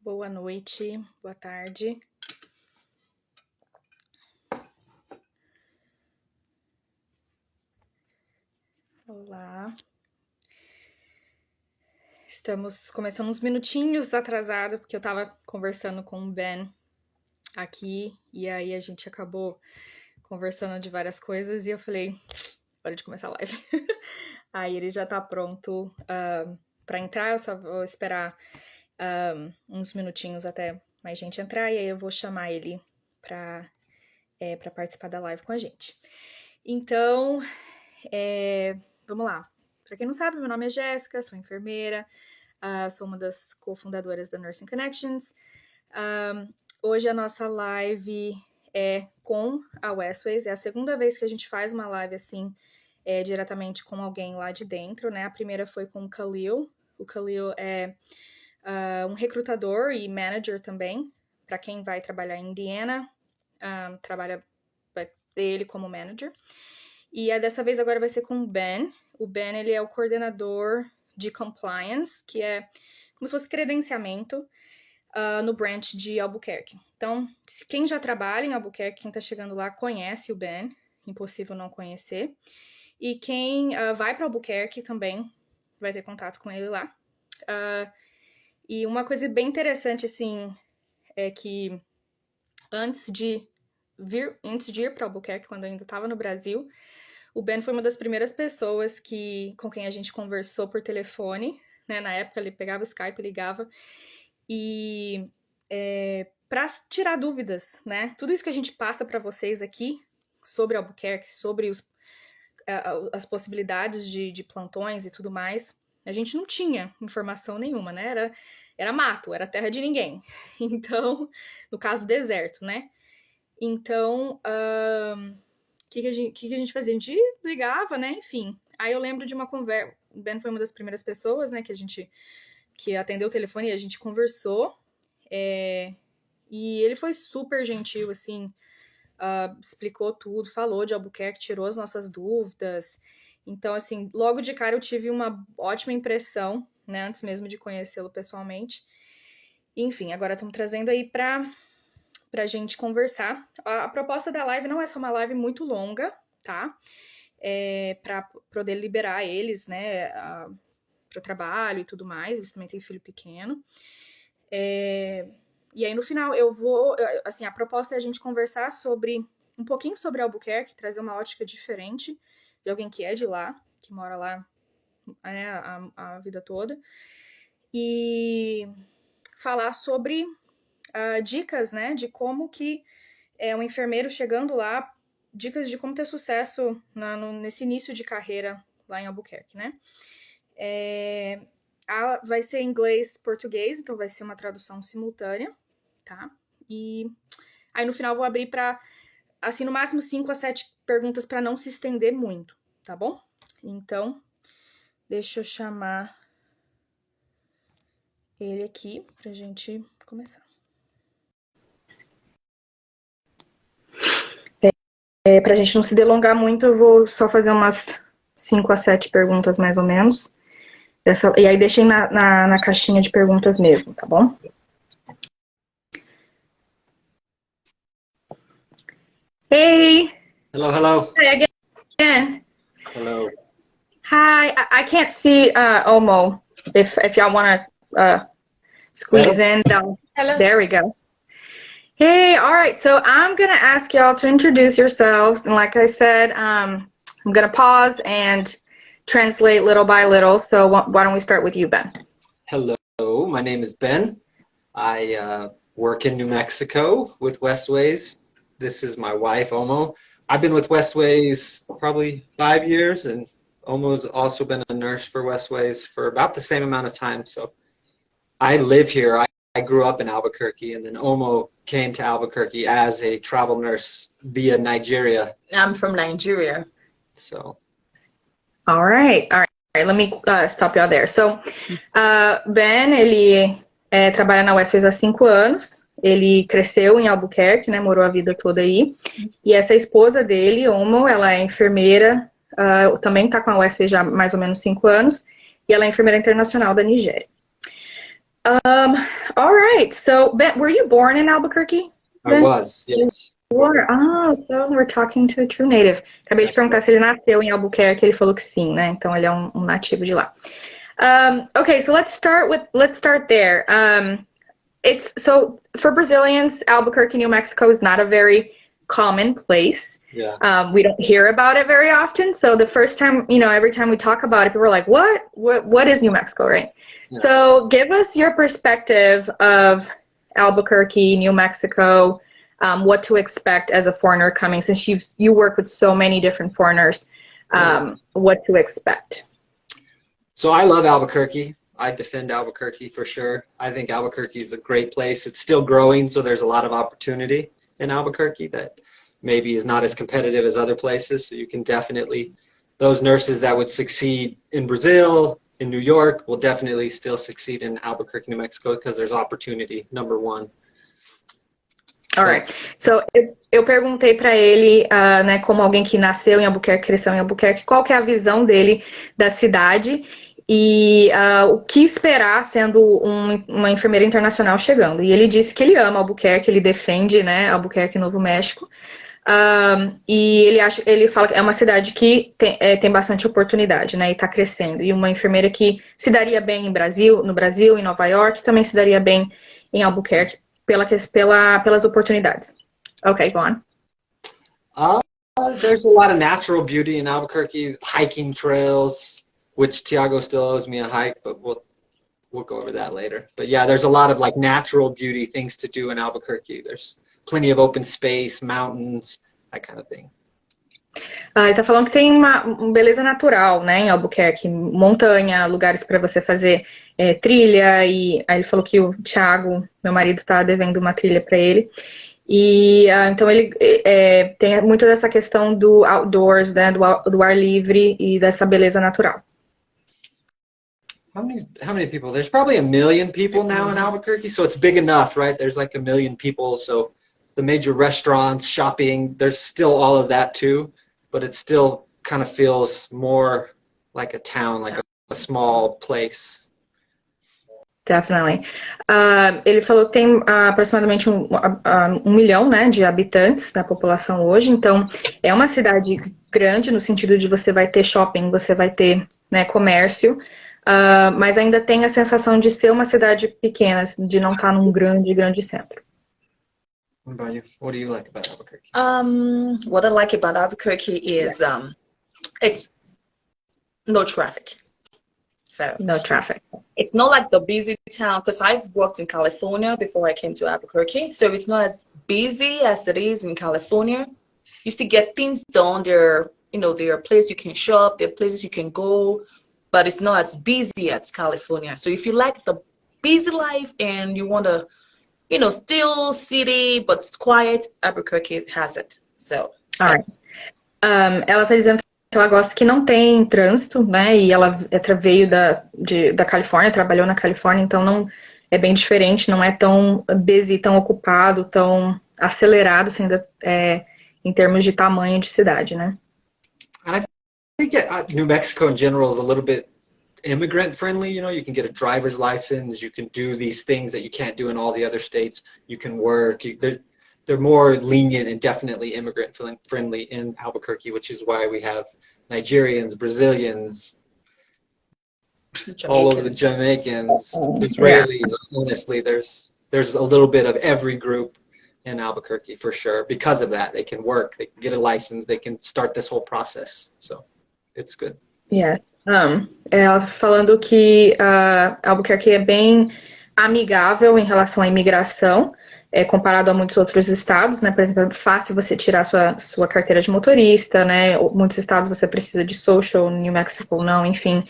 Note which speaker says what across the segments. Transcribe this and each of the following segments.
Speaker 1: Boa noite, boa tarde. Olá. Estamos começando uns minutinhos atrasado, porque eu tava conversando com o Ben aqui, e aí a gente acabou conversando de várias coisas, e eu falei, hora de começar a live. Aí ele já tá pronto pra entrar, eu só vou esperar uns minutinhos até mais gente entrar, e aí eu vou chamar ele pra participar da live com a gente. Então, vamos lá. Pra quem não sabe, meu nome é Jéssica, sou enfermeira, sou uma das cofundadoras da Nursing Connections. Hoje a nossa live é com a Westways, é a segunda vez que a gente faz uma live assim, diretamente com alguém lá de dentro, né? A primeira foi com o Khalil. O Khalil é um recrutador e manager também, para quem vai trabalhar em Indiana, vai ter ele como manager. E dessa vez agora vai ser com o Ben. O Ben, ele é o coordenador de compliance, que é como se fosse credenciamento no branch de Albuquerque. Então, quem já trabalha em Albuquerque, quem tá chegando lá, conhece o Ben. Impossível não conhecer. E quem vai para Albuquerque também vai ter contato com ele lá. E uma coisa bem interessante, assim, é que antes de ir para Albuquerque, quando eu ainda estava no Brasil, o Ben foi uma das primeiras pessoas com quem a gente conversou por telefone, né? Na época ele pegava o Skype, ligava, e para tirar dúvidas, né? Tudo isso que a gente passa para vocês aqui sobre Albuquerque, sobre as possibilidades de plantões e tudo mais, a gente não tinha informação nenhuma, né? Era mato, era terra de ninguém. Então, no caso, deserto, né? Então, o que a gente fazia? A gente ligava, né? Enfim. Aí eu lembro de uma conversa. O Ben foi uma das primeiras pessoas, né? Que atendeu o telefone e a gente conversou. E ele foi super gentil, assim. Explicou tudo, falou de Albuquerque, tirou as nossas dúvidas. Então, assim, logo de cara eu tive uma ótima impressão, né? Antes mesmo de conhecê-lo pessoalmente. Enfim, agora estamos trazendo aí pra gente conversar. A proposta da live não é só uma live muito longa, tá? Para poder liberar eles, né, para o trabalho e tudo mais. Eles também têm filho pequeno. E aí no final assim, a proposta é a gente conversar um pouquinho sobre Albuquerque, trazer uma ótica diferente de alguém que é de lá, que mora lá, né, a vida toda. E falar sobre dicas, né, de como que um enfermeiro chegando lá, dicas de como ter sucesso nesse início de carreira lá em Albuquerque, né? Vai ser inglês, português, então vai ser uma tradução simultânea, tá? E aí no final eu vou abrir para, assim, no máximo 5 a 7 perguntas para não se estender muito, tá bom? Então, deixa eu chamar ele aqui pra gente começar. Pra gente não se delongar muito, eu vou só fazer umas 5 a 7 perguntas, mais ou menos. E aí deixei na caixinha de perguntas mesmo, tá bom? Hey!
Speaker 2: Hello.
Speaker 1: Hi again.
Speaker 2: Hello.
Speaker 1: Hi, I can't see Omo. If y'all want to squeeze in, there we go. Hey, all right, so I'm going to ask y'all to introduce yourselves. And like I said, I'm going to pause and translate little by little. So why don't we start with you, Ben?
Speaker 2: Hello, my name is Ben. I work in New Mexico with Westways. This is my wife, Omo. I've been with Westways probably 5 years, and Omo's also been a nurse for Westways for about the same amount of time. So I live here. I grew up in Albuquerque, and then Omo came to Albuquerque as a travel nurse via Nigeria.
Speaker 3: I'm from Nigeria.
Speaker 2: So.
Speaker 1: All right. Let me stop y'all there. So, Ben, ele trabalha na Westways há 5 anos. Ele cresceu em Albuquerque, né? Morou a vida toda aí. E essa esposa dele, Omo, ela é enfermeira, também está com a Westways já há mais ou menos 5 anos. E ela é enfermeira internacional da Nigéria. Um, all right. So, Ben, were you born in Albuquerque,
Speaker 2: I
Speaker 1: Ben?
Speaker 2: was, yes.
Speaker 1: Were. Ah, so we're talking to a true native. Acabei de
Speaker 2: That's
Speaker 1: perguntar
Speaker 2: right.
Speaker 1: se ele nasceu em Albuquerque, ele falou que sim, né? Então ele é um nativo de lá. Okay, so let's start there. It's so for Brazilians, Albuquerque, New Mexico is not a very common place.
Speaker 2: Yeah.
Speaker 1: We don't hear about it very often. So the first time, every time we talk about it, people are like, "What? What is New Mexico?" Right?
Speaker 2: Yeah.
Speaker 1: So give us your perspective of Albuquerque, New Mexico. What to expect as a foreigner coming, since you work with so many different foreigners.
Speaker 2: Yeah.
Speaker 1: What to expect?
Speaker 2: So I love Albuquerque. I defend Albuquerque for sure. I think Albuquerque is a great place. It's still growing, so there's a lot of opportunity in Albuquerque that maybe is not as competitive as other places. So you can definitely, those nurses that would succeed in Brazil, in New York, will definitely still succeed in Albuquerque, New Mexico, because there's opportunity, number one.
Speaker 1: Alright. So, eu perguntei para ele, né, como alguém que nasceu em Albuquerque, cresceu em Albuquerque, qual que é a visão dele da cidade e o que esperar sendo uma enfermeira internacional chegando. E ele disse que ele ama Albuquerque, ele defende, né, Albuquerque, Novo México. E ele fala que é uma cidade que tem bastante oportunidade, né, e está crescendo. E uma enfermeira que se daria bem no Brasil, em Nova York, também se daria bem em Albuquerque pelas oportunidades. Okay, go on.
Speaker 2: There's a lot of natural beauty in Albuquerque, hiking trails, which Tiago still owes me a hike, but we'll go over that later. But yeah, there's a lot of like natural beauty things to do in Albuquerque. There's plenty of open space, mountains, that kind of thing.
Speaker 1: Ele tá falando que tem uma beleza natural, né, em Albuquerque, montanha, lugares para você fazer trilha, e aí ele falou que o Thiago, meu marido, tá devendo uma trilha para ele. E então ele tem muito dessa questão do outdoors, né, do ar livre e dessa beleza natural.
Speaker 2: How many people? There's probably 1 million people now in Albuquerque, so it's big enough, right? There's like 1 million people, so the major restaurants, shopping, there's still all of that too, but it still kind of feels more like a town, like a small place.
Speaker 1: Definitely. Ele falou que tem aproximadamente 1 milhão, né, de habitantes da população hoje, então é uma cidade grande no sentido de você vai ter shopping, você vai ter, né, comércio, mas ainda tem a sensação de ser uma cidade pequena, de não estar num grande centro.
Speaker 2: What about you? What do you like about Albuquerque?
Speaker 3: What I like about Albuquerque is it's no traffic. So
Speaker 1: No traffic.
Speaker 3: it's not like the busy town, because I've worked in California before I came to Albuquerque. So it's not as busy as it is in California. You still get things done. There are places you can shop, there are places you can go, but it's not as busy as California. So if you like the busy life and you want to, still city, but it's quiet, Albuquerque has it. So.
Speaker 1: Alright. Ela está dizendo que ela gosta que não tem trânsito, né? E ela veio da Califórnia, trabalhou na Califórnia, então não é bem diferente, não é tão busy, tão ocupado, tão acelerado, assim, em termos de tamanho de cidade, né?
Speaker 2: I think New Mexico in general is a little bit immigrant friendly. You can get a driver's license, you can do these things that you can't do in all the other states. You can work. They're more lenient and definitely immigrant friendly in Albuquerque, which is why we have Nigerians, Brazilians, all over the Jamaicans, Israelis. Yeah. Honestly, there's a little bit of every group in Albuquerque for sure. Because of that, they can work, they can get a license, they can start this whole process. So it's good.
Speaker 1: Yes. Ela falando que Albuquerque é bem amigável em relação à imigração, comparado a muitos outros estados, né? Por exemplo, é fácil você tirar sua carteira de motorista, né? Muitos estados você precisa de social, New Mexico não, enfim.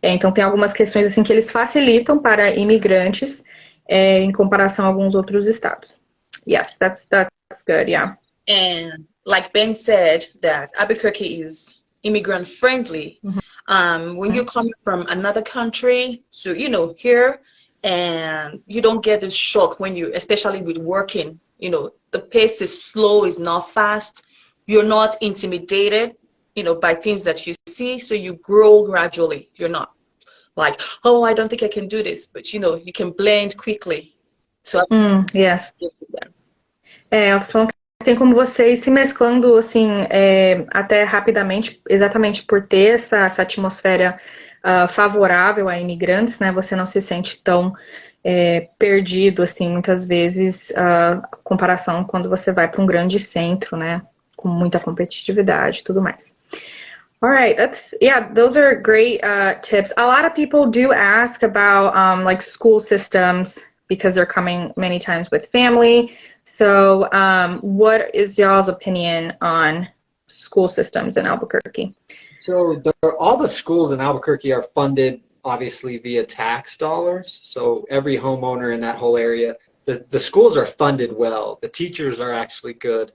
Speaker 1: Então tem algumas questões assim que eles facilitam para imigrantes em comparação a alguns outros estados. Yes, that's good, yeah.
Speaker 3: And like Ben said, that Albuquerque is immigrant friendly. Mm-hmm. When you're coming from another country, so here, and you don't get this shock when especially with working, the pace is slow, is not fast. You're not intimidated, by things that you see, so you grow gradually. You're not like, oh, I don't think I can do this, but you know, you can blend quickly. So
Speaker 1: Yes. Ela tá falando que tem como você ir se mesclando, assim, até rapidamente, exatamente por ter essa atmosfera favorável a imigrantes, né? Você não se sente tão perdido, assim, muitas vezes, comparação quando você vai para um grande centro, né? Com muita competitividade e tudo mais. All right, those are great tips. A lot of people do ask about like school systems because they're coming many times with family. So, what is y'all's opinion on school systems in Albuquerque?
Speaker 2: So all the schools in Albuquerque are funded obviously via tax dollars. So every homeowner in that whole area, the schools are funded well. The teachers are actually good.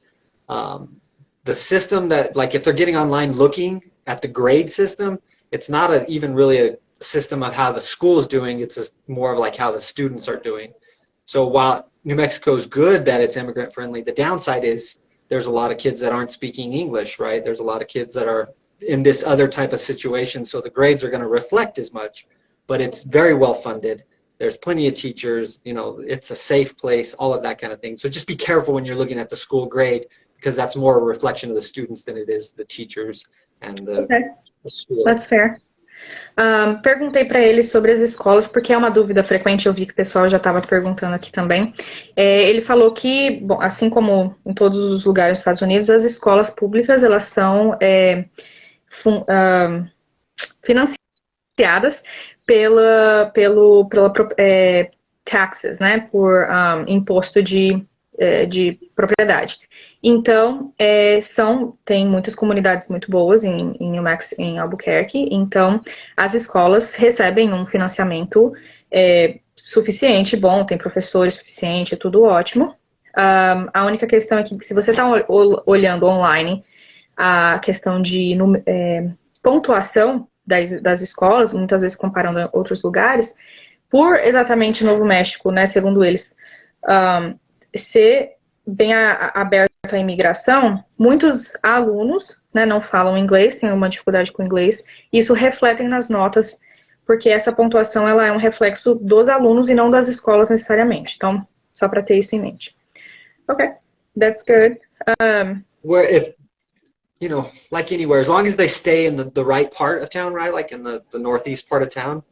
Speaker 2: The system that, like if they're getting online looking at the grade system, it's not even really a system of how the school is doing. It's more of like how the students are doing. So while New Mexico is good that it's immigrant friendly, the downside is there's a lot of kids that aren't speaking English, right? There's a lot of kids that are in this other type of situation, so the grades are going to reflect as much, but it's very well funded. There's plenty of teachers, you know, it's a safe place, all of that kind of thing. So just be careful when you're looking at the school grade, because that's more a reflection of the students than it is the teachers and the school.
Speaker 1: That's fair. Perguntei para ele sobre as escolas, porque é uma dúvida frequente, eu vi que o pessoal já estava perguntando aqui também. Ele falou que, bom, assim como em todos os lugares dos Estados Unidos, as escolas públicas, elas são financiadas pela taxes, né, por imposto de propriedade. Então, tem muitas comunidades muito boas em New Mexico, em Albuquerque, então as escolas recebem um financiamento suficiente, bom, tem professores suficiente, é tudo ótimo. A única questão é que se você está olhando online a questão de pontuação das escolas, muitas vezes comparando a outros lugares, por exatamente Novo México, né, segundo eles, ser bem aberto à imigração, muitos alunos, né, não falam inglês, têm uma dificuldade com inglês, e isso reflete nas notas, porque essa pontuação ela é um reflexo dos alunos e não das escolas necessariamente. Então, só para ter isso em mente. Okay, that's good.
Speaker 2: Where if, you know, like anywhere, as long as they stay in the right part of town, right, like in the northeast part of town,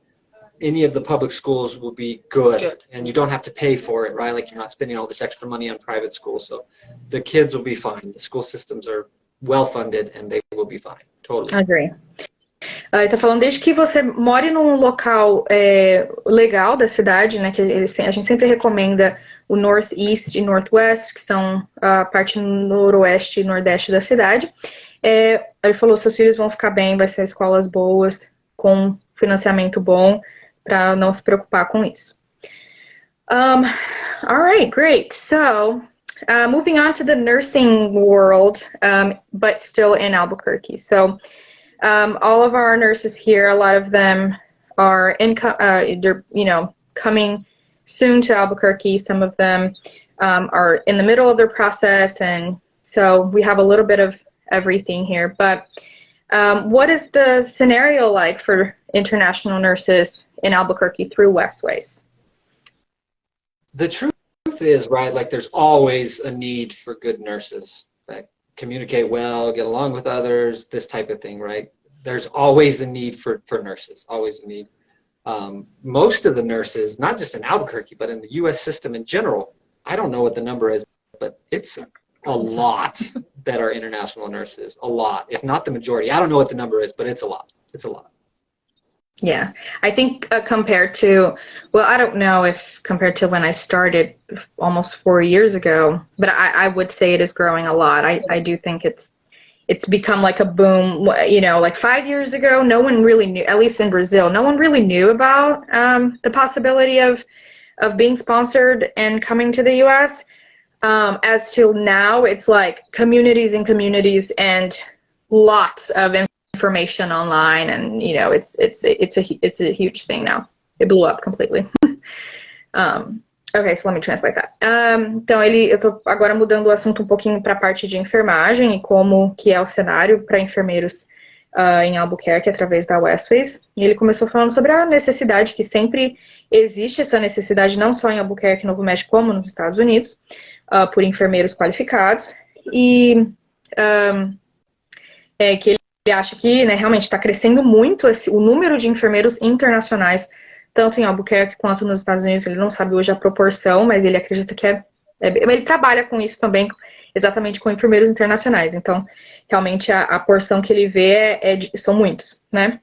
Speaker 2: any of the public schools will be good, and you don't have to pay for it, right? Like you're not spending all this extra money on private schools, so the kids will be fine. The school systems are well funded, and they will be fine. Totally.
Speaker 1: Agree. Ele tá falando desde que você more num local legal da cidade, né? Que a gente sempre recomenda o Northeast e Northwest, que são a parte noroeste e nordeste da cidade. Ele falou, seus filhos vão ficar bem, vai ser escolas boas, com financiamento bom, para não se preocupar com isso. All right, great. So, moving on to the nursing world, but still in Albuquerque. So, all of our nurses here, a lot of them are they're, you know, coming soon to Albuquerque. Some of them are in the middle of their process, and so we have a little bit of everything here. But what is the scenario like for international nurses in Albuquerque through Westways?
Speaker 2: The truth is, right, like there's always a need for good nurses that communicate well, get along with others, this type of thing, right? There's always a need for nurses, always a need. Most of the nurses, not just in Albuquerque, but in the U.S. system in general, I don't know what the number is, but it's a lot that are international nurses, a lot, if not the majority. I don't know what the number is, but it's a lot. It's a lot.
Speaker 1: Yeah, I think compared to, well, I don't know if compared to when I started almost 4 years ago, but I would say it is growing a lot. I do think it's become like a boom. You know, like 5 years ago, no one really knew, at least in Brazil, no one really knew about the possibility of being sponsored and coming to the U.S. As till now, it's like communities and communities and lots of information online, and you know, it's a huge thing now. It blew up completely. Okay, so let me translate that. Então, eu tô agora mudando o assunto um pouquinho para a parte de enfermagem e como que é o cenário para enfermeiros em Albuquerque através da Westways. E ele começou falando sobre a necessidade, que sempre existe essa necessidade, não só em Albuquerque, Novo México, como nos Estados Unidos, por enfermeiros qualificados. E que ele acha que, né, realmente está crescendo muito o número de enfermeiros internacionais, tanto em Albuquerque quanto nos Estados Unidos. Ele não sabe hoje a proporção, mas ele acredita que ele trabalha com isso também, exatamente com enfermeiros internacionais. Então, realmente, a porção que ele vê são muitos, né?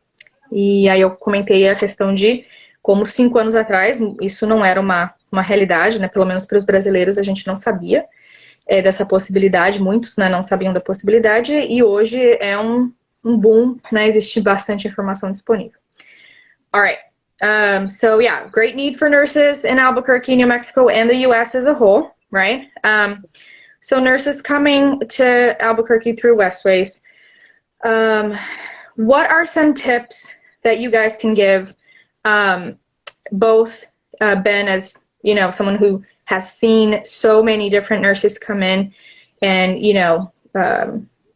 Speaker 1: E aí eu comentei a questão de como 5 anos atrás isso não era uma realidade, né? Pelo menos para os brasileiros a gente não sabia dessa possibilidade, muitos, né, não sabiam da possibilidade, e hoje é um boom, né? Existe bastante informação disponível. All right. So yeah, great need for nurses in Albuquerque, New Mexico, and the U.S. as a whole, right? So nurses coming to Albuquerque through Westways, what are some tips that you guys can give, both Ben, as you know, someone who has seen so many different nurses come in, and you know,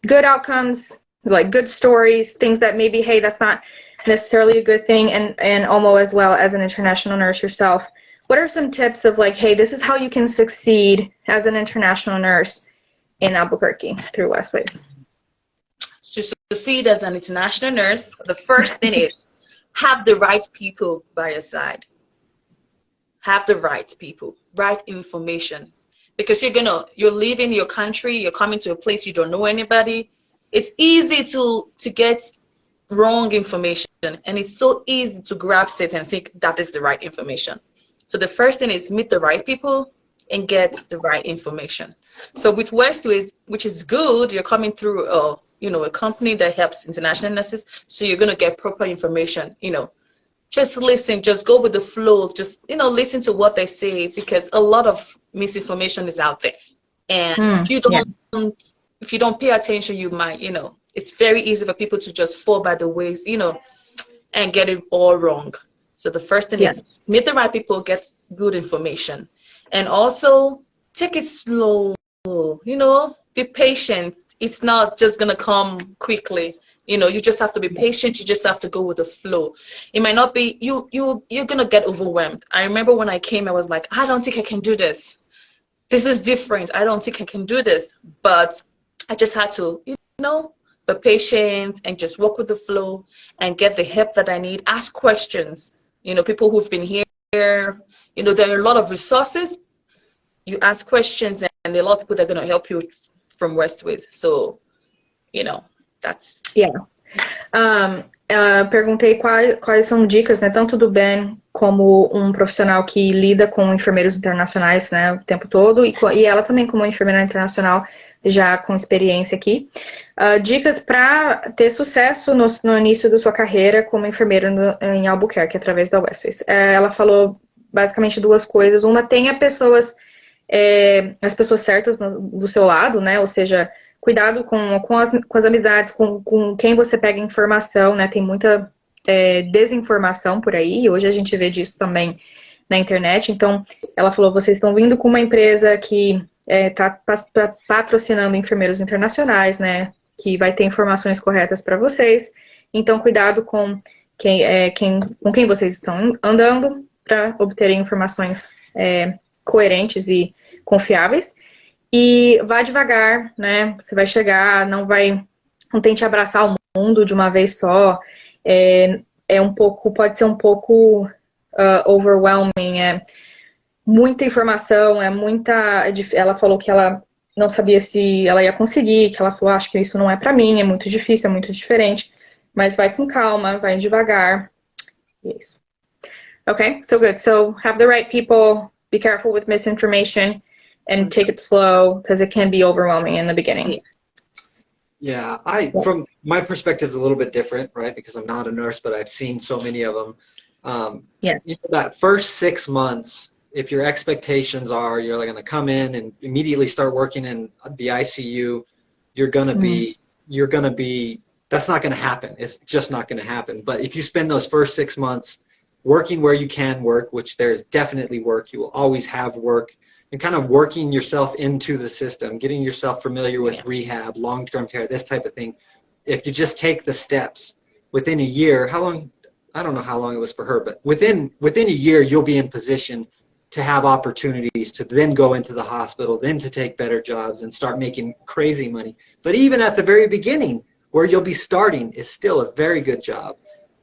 Speaker 1: good outcomes, like good stories, things that maybe, hey, that's not necessarily a good thing, and Omo as well, as an international nurse yourself, what are some tips of like, hey, this is how you can succeed as an international nurse in Albuquerque through Westways?
Speaker 3: To succeed as an international nurse, the first thing is have the right people by your side. Have the right people, right information. Because you're leaving your country, you're coming to a place you don't know anybody. It's easy to get wrong information, and it's so easy to grasp it and think that is the right information. So the first thing is meet the right people and get the right information. So with Westways, which is good, you're coming through a company that helps international nurses, so you're going to get proper information. Just listen, just go with the flow, just listen to what they say, because a lot of misinformation is out there, and if you don't pay attention, you might it's very easy for people to just fall by the ways and get it all wrong. So the first thing is meet the right people, get good information, and also take it slow. Be patient. It's not just gonna come quickly. You just have to be patient. You just have to go with the flow. It might not be you're gonna get overwhelmed. I remember when I came, I was like, I don't think I can do this. This is different. I don't think I can do this. But I just had to, be patient and just walk with the flow and get the help that I need. Ask questions. People who've been here, there are a lot of resources. You ask questions, and a lot of people that are going to help you from Westways. So, that's...
Speaker 1: Yeah. Perguntei quais são dicas, né, tanto do Ben como um profissional que lida com enfermeiros internacionais, né, o tempo todo, e ela também como enfermeira internacional, já com experiência aqui. Dicas para ter sucesso no início da sua carreira como enfermeira em Albuquerque, através da Westways. Ela falou basicamente 2 coisas. Uma, tenha as pessoas certas do seu lado, né, ou seja, cuidado com as amizades, com quem você pega informação, né? Tem muita desinformação por aí, e hoje a gente vê disso também na internet. Então, ela falou, vocês estão vindo com uma empresa que está patrocinando enfermeiros internacionais, né? Que vai ter informações corretas para vocês. Então, cuidado com quem vocês estão andando para obterem informações coerentes e confiáveis. E vá devagar, né? Você vai chegar, não tente abraçar o mundo de uma vez só. Pode ser um pouco overwhelming. Muita informação, ela falou que ela não sabia se ela ia conseguir, que ela falou, acho que isso não é pra mim, é muito difícil, é muito diferente. Mas vai com calma, vai devagar. Isso. Okay, so good. So have the right people, be careful with misinformation, and take it slow, because it can be overwhelming in the beginning.
Speaker 2: Yeah, from my perspective, is a little bit different, right? Because I'm not a nurse, but I've seen so many of them. That first 6 months, if your expectations are you're going to come in and immediately start working in the ICU, you're going to be, that's not going to happen. It's just not going to happen. But if you spend those first 6 months working where you can work, which there's definitely work, you will always have work, and kind of working yourself into the system, getting yourself familiar with rehab, long-term care, this type of thing. if you just take the steps within a year, how long, I don't know how long it was for her, but within a year, you'll be in position to have opportunities to then go into the hospital, then to take better jobs and start making crazy money. But even at the very beginning, where you'll be starting is still a very good job.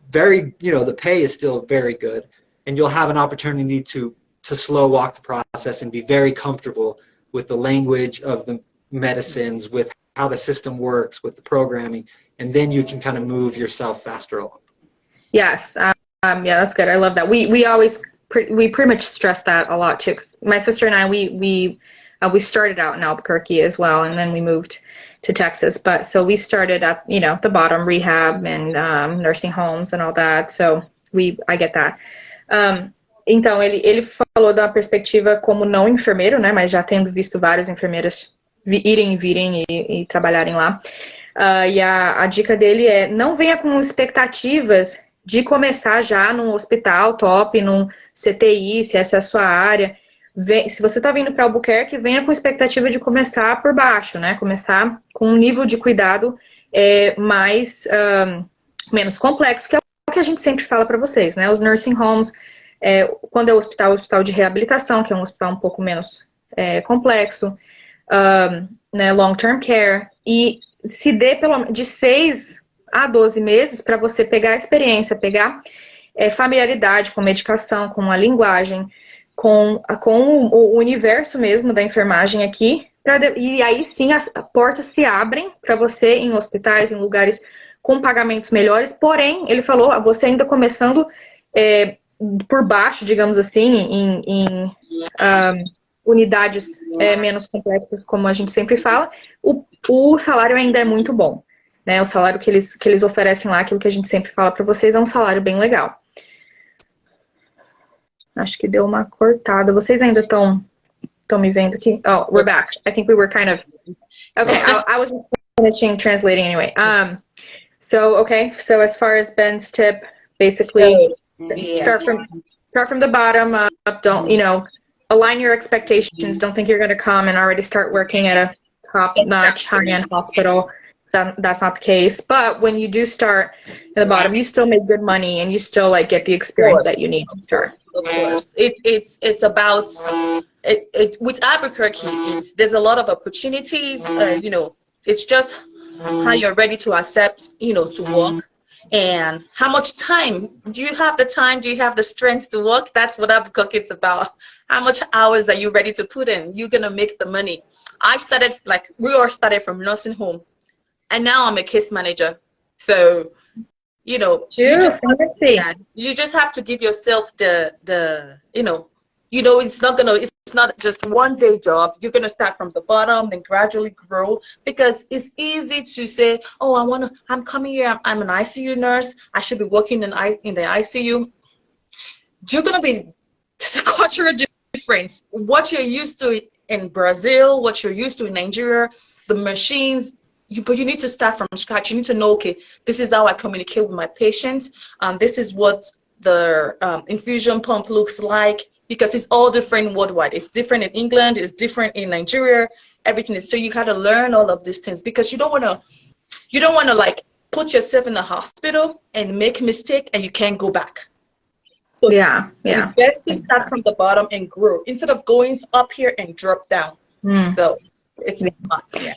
Speaker 2: Very, the pay is still very good, and you'll have an opportunity to slow walk the process and be very comfortable with the language of the medicines, with how the system works, with the programming, and then you can kind of move yourself faster along.
Speaker 1: Yes. Yeah, that's good. I love that. We pretty much stress that a lot too. 'Cause my sister and I, we started out in Albuquerque as well, and then we moved to Texas. But so we started at, the bottom, rehab and nursing homes and all that. So I get that. Então, ele falou da perspectiva como não enfermeiro, né, mas já tendo visto várias enfermeiras irem e virem e trabalharem lá. E a dica dele é: não venha com expectativas de começar já num hospital top, num CTI, se essa é a sua área. Se você está vindo para Albuquerque, venha com expectativa de começar por baixo, né? Começar com um nível de cuidado menos complexo, que é o que a gente sempre fala para vocês, né? Os nursing homes, quando é o hospital de reabilitação, que é um hospital um pouco menos complexo, né? Long-term care, e se dê de 6 a 12 meses para você pegar a experiência, pegar familiaridade com medicação, com a linguagem, com o universo mesmo da enfermagem aqui, e aí sim as portas se abrem para você em hospitais, em lugares com pagamentos melhores. Porém, ele falou, você ainda começando por baixo, digamos assim, em unidades menos complexas, como a gente sempre fala, o salário ainda é muito bom, né? O salário que eles oferecem lá, aquilo que a gente sempre fala para vocês, é um salário bem legal. Acho que deu uma cortada. Vocês ainda estão me vendo aqui? Oh, we're back. I think we were kind of... Okay, I was finishing translating anyway. So as far as Ben's tip, basically, start from the bottom up. Don't, align your expectations. Don't think you're going to come and already start working at a top-notch, high-end hospital. That's not the case. But when you do start at the bottom, you still make good money and you still get the experience that you need to start.
Speaker 3: Of course, it's about with Albuquerque. There's a lot of opportunities. It's just how you're ready to accept, to work, and how much time do you have the time? Do you have the strength to work? That's what Albuquerque is about. How much hours are you ready to put in? You're gonna make the money. We all started from nursing home, and now I'm a case manager. So. You just have to give yourself it's not just one day job. You're gonna start from the bottom, then gradually grow, because it's easy to say, oh, I'm coming here, I'm an ICU nurse, I should be working in the ICU. You're gonna be cultural difference. What you're used to in Brazil, what you're used to in Nigeria, the machines. But you need to start from scratch. You need to know, okay, this is how I communicate with my patients. This is what the infusion pump looks like, because it's all different worldwide. It's different in England. It's different in Nigeria. Everything is. So you got to learn all of these things, because you don't want to put yourself in the hospital and make a mistake and you can't go back. So it's best to start from the bottom and grow instead of going up here and drop down. So it's fun. Yeah.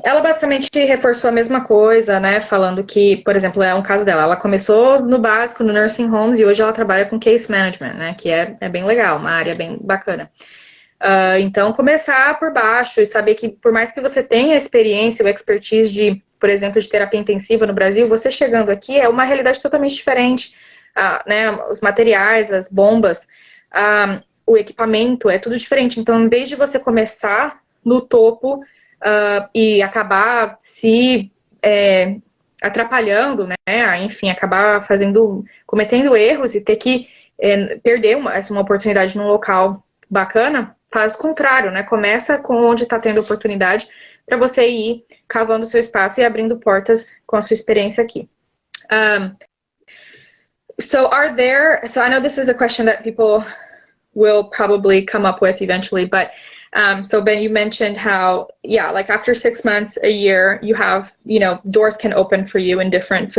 Speaker 1: Ela basicamente reforçou a mesma coisa, né, falando que, por exemplo, é um caso dela, ela começou no básico, no nursing homes, e hoje ela trabalha com case management, né, que é bem legal, uma área bem bacana. Então, começar por baixo e saber que, por mais que você tenha a experiência, o expertise de, por exemplo, de terapia intensiva no Brasil, você chegando aqui é uma realidade totalmente diferente, né, os materiais, as bombas, o equipamento, é tudo diferente. Então, em vez de você começar no topo, e acabar se atrapalhando, né? Enfim, acabar cometendo erros e ter que perder uma oportunidade num local bacana, faz o contrário, né? Começa com onde está tendo oportunidade para você ir cavando o seu espaço e abrindo portas com a sua experiência aqui. So I know this is a question that people will probably come up with eventually, but So Ben, you mentioned how, yeah, like after 6 months, a year, you have, doors can open for you in different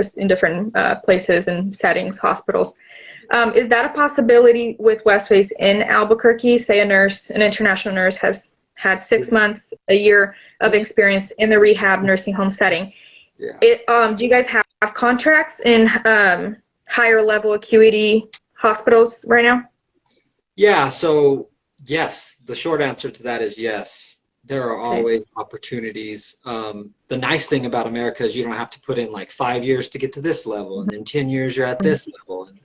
Speaker 1: places and settings, hospitals. Is that a possibility with Westways in Albuquerque? Say an international nurse has had 6 months, a year of experience in the rehab nursing home setting.
Speaker 2: Yeah.
Speaker 1: Do you guys have contracts in higher level acuity hospitals right now?
Speaker 2: Yeah, so yes, the short answer to that is yes. There are
Speaker 1: Okay.
Speaker 2: always opportunities. The nice thing about America is you don't have to put in like 5 years to get to this level, and then 10 years you're at this level. And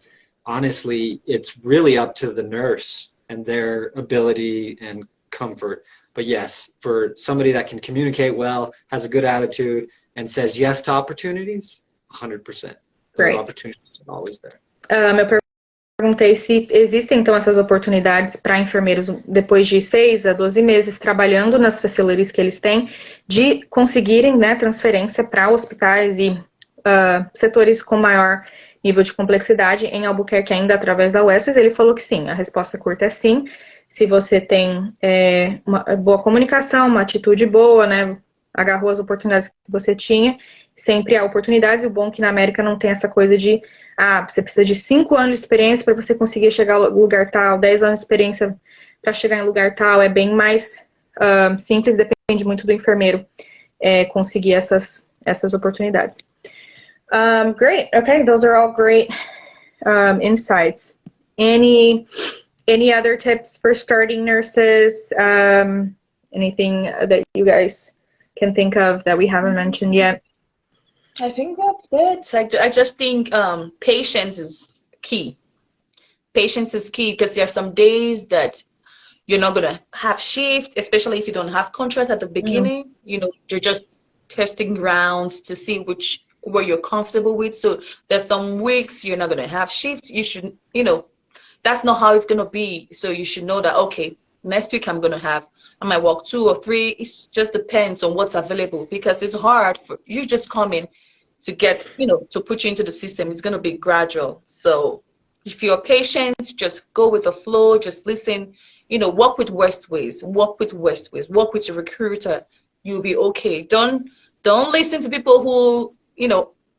Speaker 2: honestly, it's really up to the nurse and their ability and comfort. But yes, for somebody that can communicate well, has a good attitude, and says yes to opportunities, 100%. Those
Speaker 1: Great.
Speaker 2: opportunities are always there.
Speaker 1: Eu perguntei se existem, então, essas oportunidades para enfermeiros depois de 6 a 12 meses trabalhando nas facilities que eles têm, de conseguirem, né, transferência para hospitais e setores com maior nível de complexidade em Albuquerque ainda através da Westways. Ele falou que sim, a resposta curta é sim. Se você tem uma boa comunicação, uma atitude boa, né, agarrou as oportunidades que você tinha, sempre há oportunidades. E o bom é que na América não tem essa coisa de você precisa de 5 anos de experiência para você conseguir chegar ao lugar tal, 10 anos de experiência para chegar em lugar tal. É bem mais simples, depende muito do enfermeiro conseguir essas oportunidades. Great. Okay, those are all great insights. Any other tips for starting nurses? Anything that you guys can think of that we haven't mentioned yet?
Speaker 3: I think that's it. I just think patience is key. Patience is key because there are some days that you're not gonna have shift, especially if you don't have contract at the beginning. You're just testing grounds to see where you're comfortable with. So there's some weeks you're not gonna have shift. You should, that's not how it's gonna be. So you should know that, okay, next week I might work 2 or 3. It just depends on what's available, because it's hard for you just come in to get, to put you into the system. It's going to be gradual. So if you're patient, just go with the flow, just listen, work with Westways, work with your recruiter. You'll be okay. Don't listen to people who,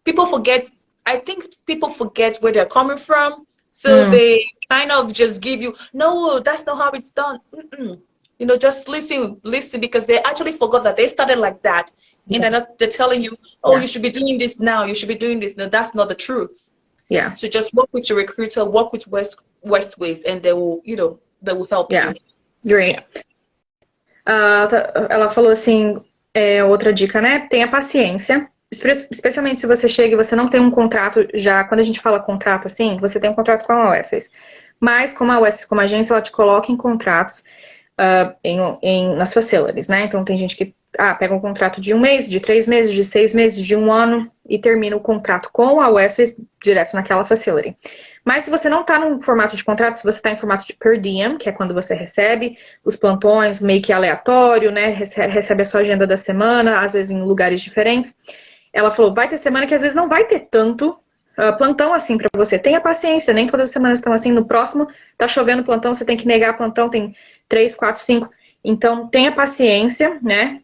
Speaker 3: people forget. I think people forget where they're coming from. So they kind of just give you, no, that's not how it's done. Just listen, because they actually forgot that they started like that. And they're telling you, you should be doing this now. You should be doing this. No, that's not the truth.
Speaker 1: Yeah.
Speaker 3: So just work with your recruiter, work with Westways, and they will help you.
Speaker 1: Great. Ela falou assim, outra dica, né? Tenha paciência. Especialmente se você chega e você não tem um contrato já. Quando a gente fala contrato assim, você tem um contrato com a Westways. Mas como a Westways, como agência, ela te coloca em contratos nas facilities, né? Então tem gente que pega um contrato de 1 mês, de 3 meses, de 6 meses, de 1 ano e termina o contrato com a Westways direto naquela facility. Mas se você não está num formato de contrato, se você está em formato de per diem, que é quando você recebe os plantões meio que aleatório, né? Recebe a sua agenda da semana, às vezes em lugares diferentes. Ela falou, vai ter semana que às vezes não vai ter tanto plantão assim para você. Tenha paciência, nem todas as semanas estão assim. No próximo, tá chovendo plantão, você tem que negar plantão, tem 3, 4, 5. Então, tenha paciência, né?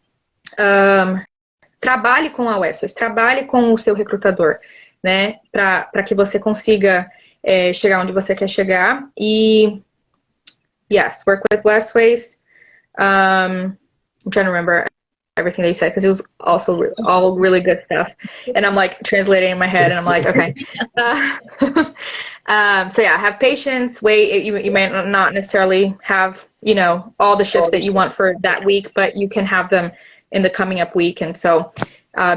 Speaker 1: Trabalhe com a Westways, trabalhe com o seu recrutador, né? Para que você consiga chegar onde você quer chegar. E, yes, work with Westways. I'm trying to remember everything they said, because it was also all really good stuff. And I'm like translating in my head, and I'm like, okay. So yeah, have patience, wait. You may not necessarily have, all the shifts that you want for that week, but you can have them in the coming up week. And so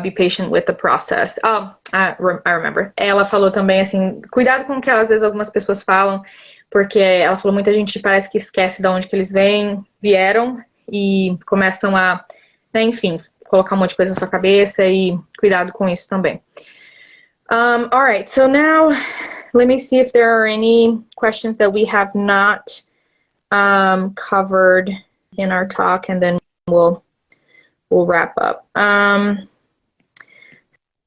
Speaker 1: be patient with the process. I remember. Ela falou também assim, cuidado com o que às vezes algumas pessoas falam, porque ela falou, muita gente parece que esquece de onde que eles vieram e começam a, né, enfim, colocar um monte de coisa na sua cabeça, e cuidado com isso também. All right, so now let me see if there are any questions that we have not covered in our talk, and then we'll wrap up.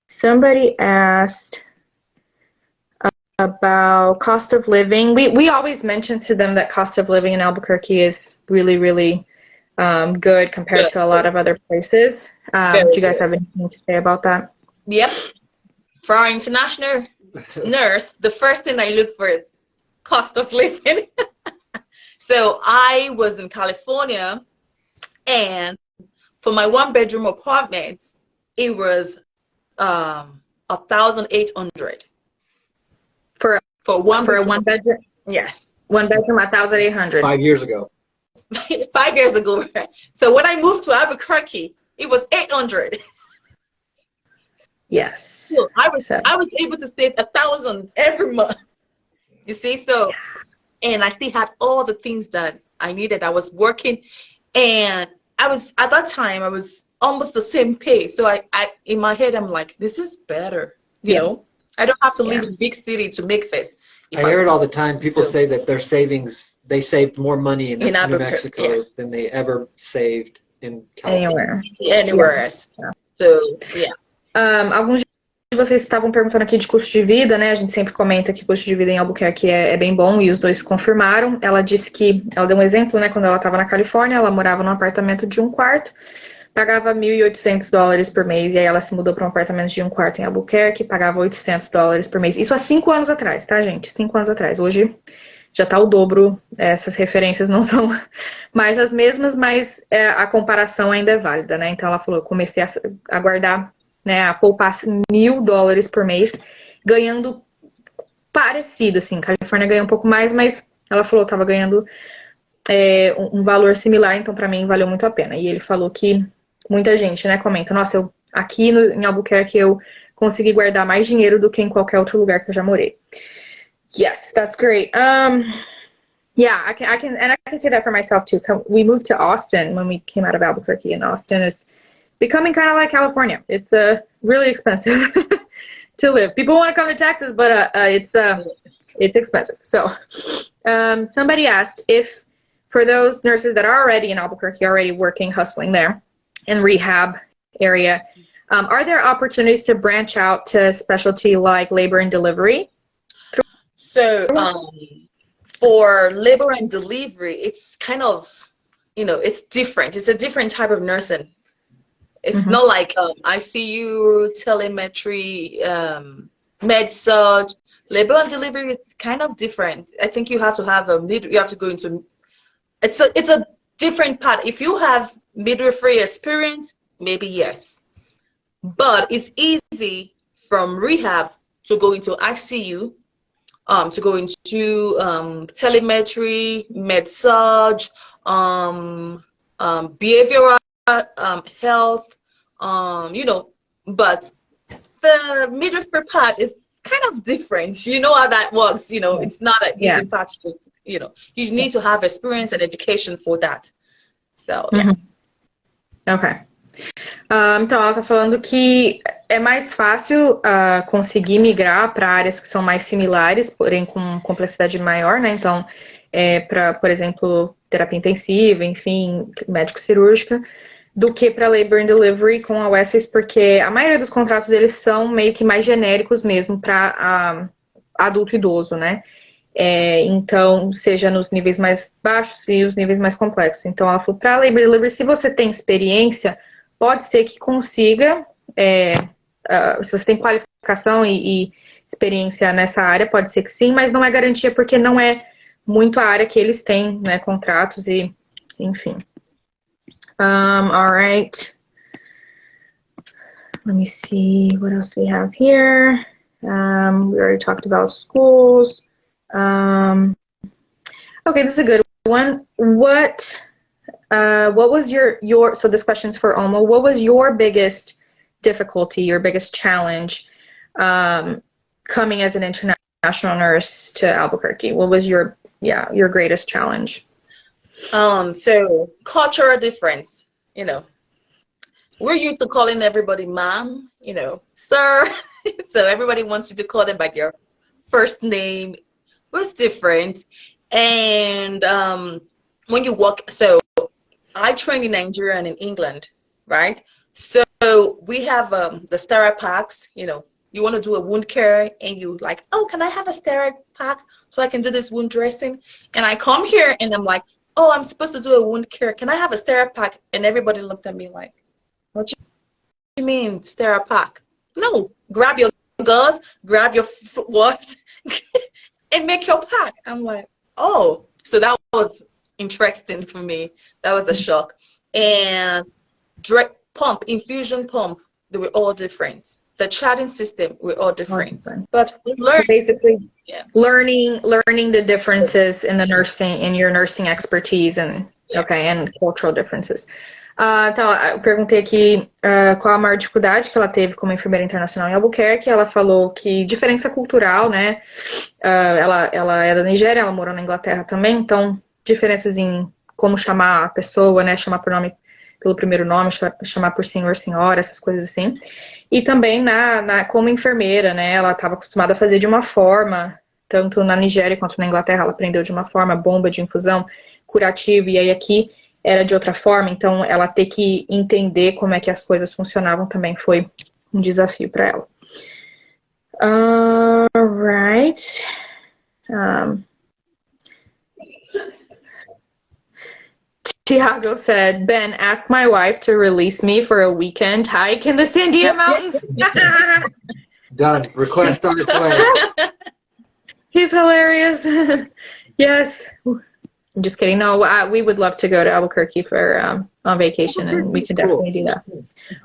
Speaker 1: Somebody asked about cost of living. We always mention to them that cost of living in Albuquerque is really, really good compared
Speaker 3: Good.
Speaker 1: to a lot of other places. Do
Speaker 3: Very
Speaker 1: you guys
Speaker 3: good.
Speaker 1: have anything to say about that?
Speaker 3: Yep. For our international nurse, the first thing I look for is cost of living. So I was in California, and for my one-bedroom apartment, it was 1,800
Speaker 1: For
Speaker 3: for one
Speaker 1: for a
Speaker 3: bedroom.
Speaker 1: one bedroom,
Speaker 3: Yes,
Speaker 1: 1 bedroom, 1,800.
Speaker 2: 5 years ago.
Speaker 3: 5 years ago. So when I moved to Albuquerque, it was 800.
Speaker 1: Yes.
Speaker 3: So
Speaker 1: So
Speaker 3: I was able to save 1,000 every month. You see, so and I still had all the things that I needed. I was working, and I was at that time I was almost the same pay. So I in my head I'm like, this is better. You
Speaker 1: yeah,
Speaker 3: know, I don't have to live
Speaker 1: yeah.
Speaker 3: in big city to make this.
Speaker 2: I
Speaker 3: If I
Speaker 2: hear it all the time. People
Speaker 3: so
Speaker 2: say that their savings, they saved more money in
Speaker 3: in
Speaker 2: New
Speaker 3: Albuquerque, yeah,
Speaker 2: Mexico than they ever saved in California.
Speaker 1: Anywhere. Yeah.
Speaker 3: anywhere else. So yeah.
Speaker 1: Alguns de vocês estavam perguntando aqui de custo de vida, né? A gente sempre comenta que custo de vida em Albuquerque é bem bom e os dois confirmaram. Ela disse que, ela deu um exemplo, né? Quando ela estava na Califórnia, ela morava num apartamento de 1 quarto, pagava $1.800 por mês, e aí ela se mudou para um apartamento de 1 quarto em Albuquerque, pagava $800 por mês. Isso há 5 anos atrás, tá, gente? 5 anos atrás. Hoje já tá o dobro, essas referências não são mais as mesmas, mas a comparação ainda é válida, né? Então ela falou, eu comecei a guardar, né, a poupar $1.000 por mês, ganhando parecido, assim, Califórnia ganha um pouco mais, mas ela falou, tava ganhando um valor similar, então pra mim valeu muito a pena. E ele falou que muita gente, né, comenta, nossa, aqui em Albuquerque eu consegui guardar mais dinheiro do que em qualquer outro lugar que eu já morei. Yes, that's great. Yeah, I can say that for myself too. We moved to Austin when we came out of Albuquerque, and Austin is becoming kind of like California. It's really expensive to live. People want to come to Texas, but it's expensive. So, somebody asked if for those nurses that are already in Albuquerque, already working, hustling there in rehab area, are there opportunities to branch out to specialty like labor and delivery?
Speaker 3: So for labor and delivery, it's kind of, it's different. It's a different type of nursing. It's not like ICU, telemetry, med surg. Labor and delivery is kind of different. I think you have to have you have to go into, it's a different part. If you have midwifery experience, maybe yes. But it's easy from rehab to go into ICU, to go into telemetry, med surg, behavioral health, but the midwifery part is kind of different. You know how that works. It's not an easy part to just, you need to have experience and education for that. So, yeah.
Speaker 1: Ok. Então, ela tá falando que é mais fácil conseguir migrar para áreas que são mais similares, porém com complexidade maior, né? Então, para, por exemplo, terapia intensiva, enfim, médico cirúrgica, do que para labor and delivery com a Westways, porque a maioria dos contratos deles são meio que mais genéricos mesmo para adulto idoso, né? Então, seja nos níveis mais baixos e os níveis mais complexos. Então, ela falou, para labor and delivery, se você tem experiência, pode ser que consiga, se você tem qualificação e experiência nessa área, pode ser que sim, mas não é garantia porque não é muito a área que eles têm, né, contratos e, enfim. All right. Let me see, what else do we have here? We already talked about schools. Okay, this is a good one. What was your so this question's for Omo. What was your biggest difficulty, your biggest challenge coming as an international nurse to Albuquerque? What was your greatest challenge?
Speaker 3: So cultural difference, we're used to calling everybody mom, sir. So everybody wants you to call them by your first name. It was different. And when you walk, so I trained in Nigeria and in England, right? So we have the sterile packs, you want to do a wound care and you like, oh, can I have a sterile pack so I can do this wound dressing? And I come here and I'm like, oh, I'm supposed to do a wound care. Can I have a Sterapack? And everybody looked at me like, what do you mean Sterapack? No, grab your gauze, grab your what, and make your pack. I'm like, oh, so that was interesting for me. That was a shock. And pump, infusion pump, they were all different. The charting system were all different. But we
Speaker 1: So
Speaker 3: learned,
Speaker 1: basically,
Speaker 3: yeah.
Speaker 1: learning the differences in the nursing, in your nursing expertise and okay, and cultural differences. Então, eu perguntei aqui qual a maior dificuldade que ela teve como enfermeira internacional em Albuquerque. Ela falou que diferença cultural, né? Ela é da Nigéria, ela morou na Inglaterra também, então diferenças em como chamar a pessoa, né? Chamar por nome, pelo primeiro nome, chamar por senhor, senhora, essas coisas assim. E também como enfermeira, né? Ela estava acostumada a fazer de uma forma, tanto na Nigéria quanto na Inglaterra, ela aprendeu de uma forma, bomba de infusão, curativo, e aí aqui era de outra forma, então ela ter que entender como é que as coisas funcionavam também foi um desafio para ela. Right. Tiago said, Ben, ask my wife to release me for a weekend hike in the Sandia Mountains.
Speaker 2: Done. Request on its way.
Speaker 1: He's hilarious. Yes. I'm just kidding. No, we would love to go to Albuquerque for on vacation, and we could definitely do that.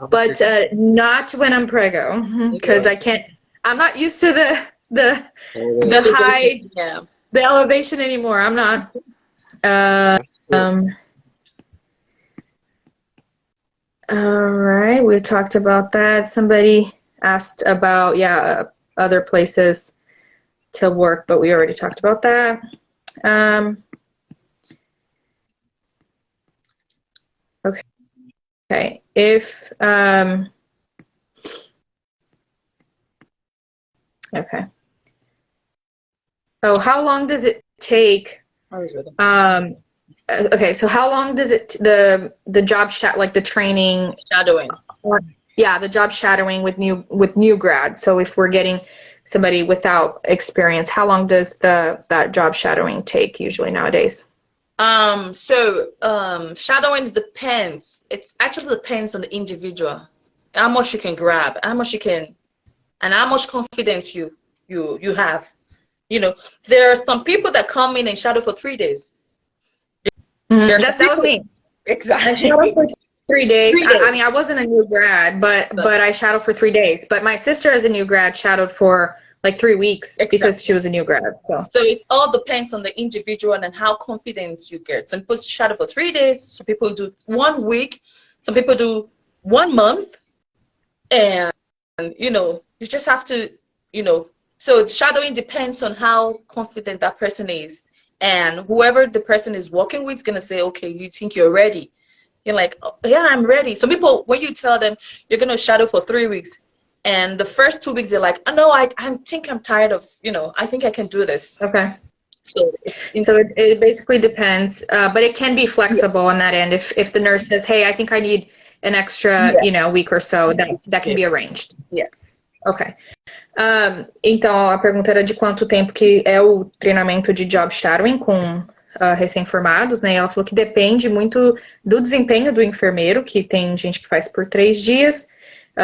Speaker 1: But not when I'm prego, because I can't. I'm not used to the high, the elevation anymore. I'm not. All right, we talked about that. Somebody asked about other places to work, but we already talked about that. Okay, if okay. Oh, how long does it take? Okay, so how long does it the job like the training
Speaker 3: Shadowing?
Speaker 1: The job shadowing with new grads. So if we're getting somebody without experience, how long does that job shadowing take usually nowadays?
Speaker 3: Shadowing depends. It actually depends on the individual, how much you can grab, how much you can, and how much confidence you have. You know, there are some people that come in and shadow for 3 days.
Speaker 1: That was me.
Speaker 3: Exactly.
Speaker 1: I shadowed for 3 days. I mean, I wasn't a new grad, but I shadowed for 3 days. But my sister, as a new grad, shadowed for like 3 weeks because she was a new grad.
Speaker 3: So it all depends on the individual and how confident you get. Some people shadow for 3 days. Some people do 1 week. Some people do 1 month. And you know, you just have to, you know. So shadowing depends on how confident that person is. And whoever the person is working with is going to say, okay, you think you're ready. You're like, oh, yeah, I'm ready. Some people, when you tell them you're going to shadow for 3 weeks, and the first 2 weeks, they're like, oh, no, I think I'm tired of, you know, I think I can do this.
Speaker 1: Okay. So it basically depends, but it can be flexible on that end. If the nurse says, hey, I think I need an extra, week or so, that can be arranged.
Speaker 3: Yeah.
Speaker 1: Okay. Então, a pergunta era de quanto tempo que é o treinamento de job shadowing com recém-formados, né? E ela falou que depende muito do desempenho do enfermeiro, que tem gente que faz por 3 dias,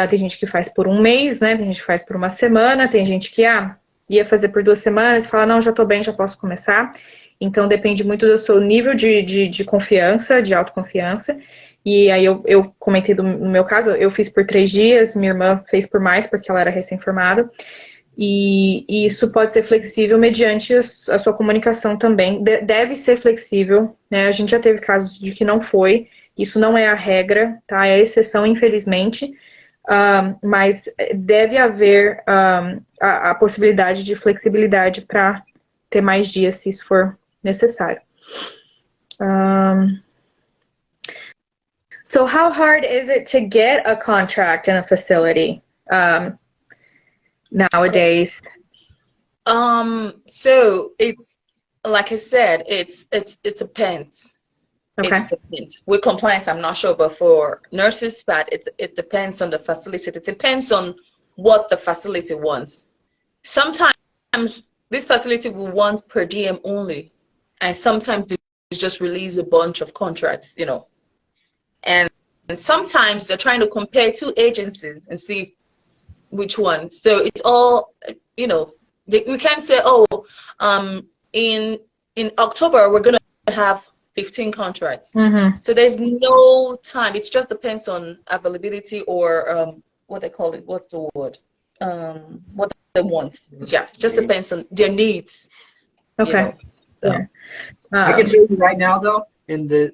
Speaker 1: tem gente que faz por 1 mês, né? Tem gente que faz por 1 semana, tem gente que ia fazer por 2 semanas e fala, não, já tô bem, já posso começar. Então, depende muito do seu nível de confiança, de autoconfiança. E aí eu comentei no meu caso, eu fiz por 3 dias, minha irmã fez por mais, porque ela era recém-formada. E isso pode ser flexível mediante a sua comunicação também. Deve ser flexível, né? A gente já teve casos de que não foi. Isso não é a regra, tá? É a exceção, infelizmente. Mas deve haver a possibilidade de flexibilidade para ter mais dias, se isso for necessário. So how hard is it to get a contract in a facility nowadays?
Speaker 3: So it's like I said, it depends.
Speaker 1: Okay.
Speaker 3: It depends. With compliance, I'm not sure, but for nurses, but it depends on the facility. It depends on what the facility wants. Sometimes this facility will want per diem only, and sometimes it's just release a bunch of contracts, and sometimes they're trying to compare two agencies and see which one. So it's all, we can't say, oh, in October we're gonna have 15 contracts. So there's no time. It just depends on availability or what they call it. What's the word? What they want. Yeah, just depends on their needs.
Speaker 1: Okay.
Speaker 3: So.
Speaker 1: Yeah.
Speaker 2: I can tell you right now, though, in the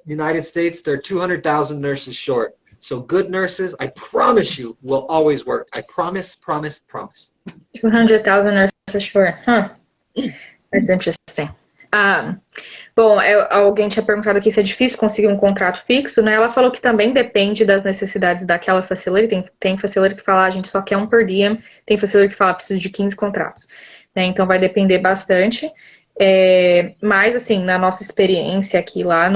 Speaker 2: United States, there are 200,000 nurses short. So good nurses, I promise you, will always work. I promise, promise, promise.
Speaker 1: 200,000 nurses short. Huh. That's interesting. Bom, alguém tinha perguntado aqui se é difícil conseguir um contrato fixo, né? Ela falou que também depende das necessidades daquela facility. Tem facility que fala, a gente só quer um per diem. Tem facility que fala, preciso de 15 contratos. Né? Então vai depender bastante. Mas, assim, na nossa experiência aqui lá,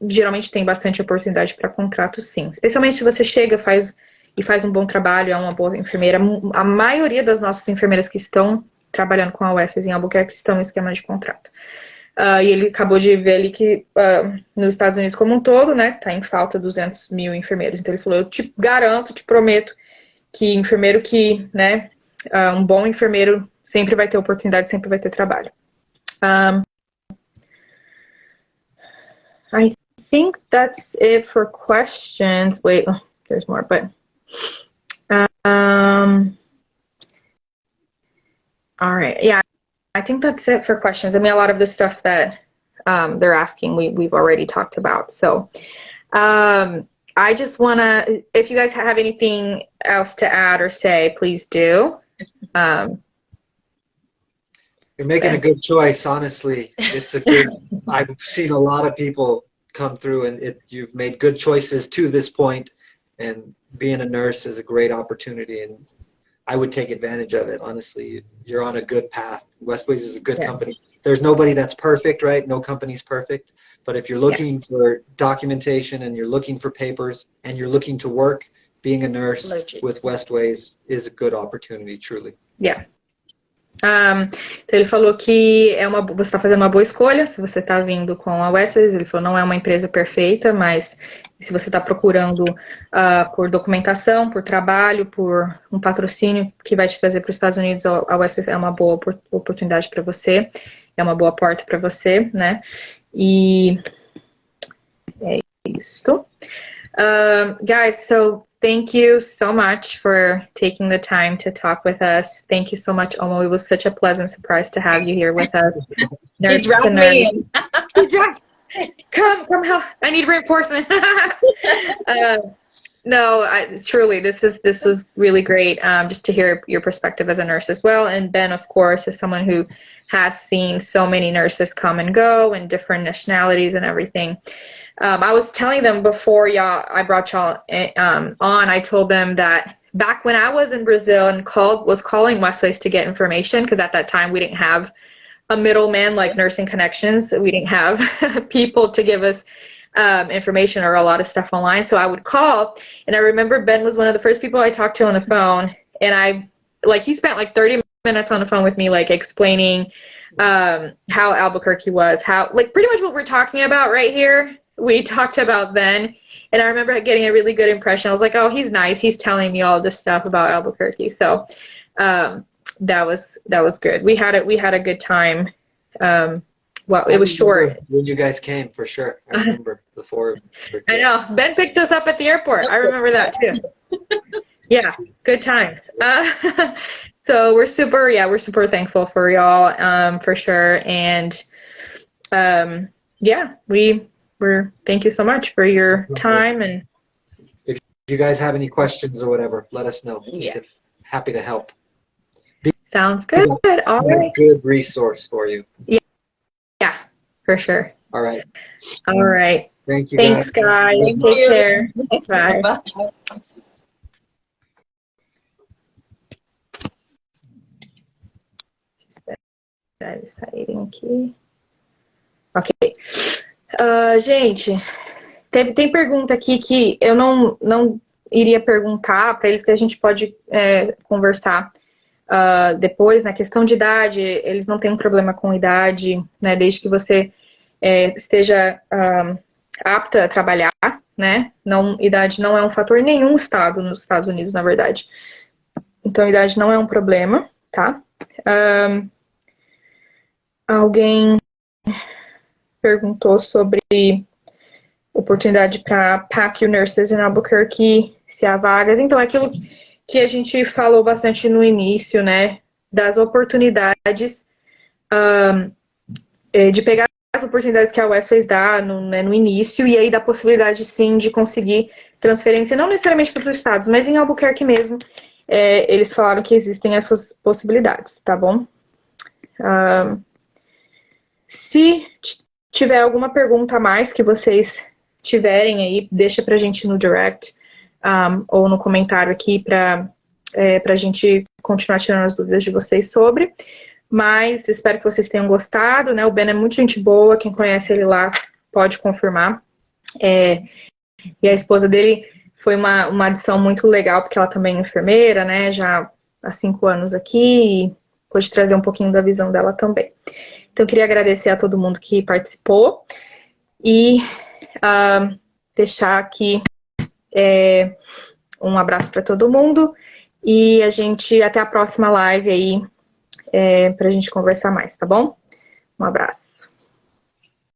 Speaker 1: geralmente tem bastante oportunidade para contrato, sim. Especialmente se você chega e faz um bom trabalho, é uma boa enfermeira. A maioria das nossas enfermeiras que estão trabalhando com a Westways em Albuquerque estão em esquema de contrato. E ele acabou de ver ali que nos Estados Unidos como um todo, né, tá em falta 200 mil enfermeiros. Então ele falou, eu te garanto, te prometo que enfermeiro que, né, um bom enfermeiro sempre vai ter oportunidade, sempre vai ter trabalho. I think that's it for questions. Wait, there's more, but all right, yeah, I think that's it for questions. I mean, a lot of the stuff that they're asking, we've already talked about. So I just want to, if you guys have anything else to add or say, please do.
Speaker 2: You're making a good choice, honestly. It's a good, I've seen a lot of people come through and you've made good choices to this point, and being a nurse is a great opportunity, and I would take advantage of it, honestly. You're on a good path. Westways is a good company. There's nobody that's perfect, right? No company's perfect. But if you're looking for documentation and you're looking for papers and you're looking to work, being a nurse with Westways is a good opportunity, truly.
Speaker 1: Yeah. Então ele falou que você está fazendo uma boa escolha se você está vindo com a Westways. Ele falou não é uma empresa perfeita, mas se você está procurando por documentação, por trabalho, por um patrocínio que vai te trazer para os Estados Unidos, a Westways é uma boa oportunidade para você, é uma boa porta para você, né? E é isso. Guys, so thank you so much for taking the time to talk with us. Thank you so much, Omo. It was such a pleasant surprise to have you here with us.
Speaker 3: You dropped me in.
Speaker 1: Come help. I need reinforcement. Truly, this was really great, just to hear your perspective as a nurse as well. And Ben, of course, is someone who has seen so many nurses come and go and different nationalities and everything. I was telling them before I brought y'all on, I told them that back when I was in Brazil and was calling Westways to get information, because at that time we didn't have a middleman like Nursing Connections. We didn't have people to give us information or a lot of stuff online. So I would call, and I remember Ben was one of the first people I talked to on the phone, and he spent like 30 minutes on the phone with me, like explaining how Albuquerque was, how pretty much what we're talking about right here. We talked about then, and I remember getting a really good impression. I was like, oh, he's nice. He's telling me all this stuff about Albuquerque. So that was good. We had a good time. Well, it was short.
Speaker 2: When you guys came, for sure. I remember before.
Speaker 1: I know. Ben picked us up at the airport. I remember that too. Yeah, good times. So we're super thankful for y'all, for sure. And thank you so much for your time. And
Speaker 2: if you guys have any questions or whatever, let us know.
Speaker 3: Yeah.
Speaker 2: Happy to help.
Speaker 1: Sounds good. All right.
Speaker 2: A good resource for you.
Speaker 1: Yeah, for sure.
Speaker 2: All right.
Speaker 1: All right.
Speaker 2: Thank you.
Speaker 1: Thanks, guys. Take care. Bye. Saírem aqui. Ok. Gente, tem pergunta aqui que eu não iria perguntar para eles, que a gente pode conversar depois, na questão de idade. Eles não têm um problema com idade, né? Desde que você esteja apta a trabalhar, né? Não, idade não é um fator em nenhum estado nos Estados Unidos, na verdade. Então, idade não é um problema, tá? Alguém perguntou sobre oportunidade para PACU Nurses em Albuquerque, se há vagas. Então, aquilo que a gente falou bastante no início, né? Das oportunidades, de pegar as oportunidades que a Westways dá no início, e aí da possibilidade, sim, de conseguir transferência, não necessariamente para os estados, mas em Albuquerque mesmo, eles falaram que existem essas possibilidades, tá bom? Se tiver alguma pergunta a mais que vocês tiverem aí, deixa pra gente no direct ou no comentário aqui pra gente continuar tirando as dúvidas de vocês sobre. Mas espero que vocês tenham gostado, né? O Ben é muito gente boa, quem conhece ele lá pode confirmar. E a esposa dele foi uma adição muito legal, porque ela também é enfermeira, né? Já há 5 anos aqui, e pôde trazer um pouquinho da visão dela também. Então, eu queria agradecer a todo mundo que participou e deixar aqui um abraço para todo mundo. E até a próxima live aí, pra gente conversar mais, tá bom? Um abraço.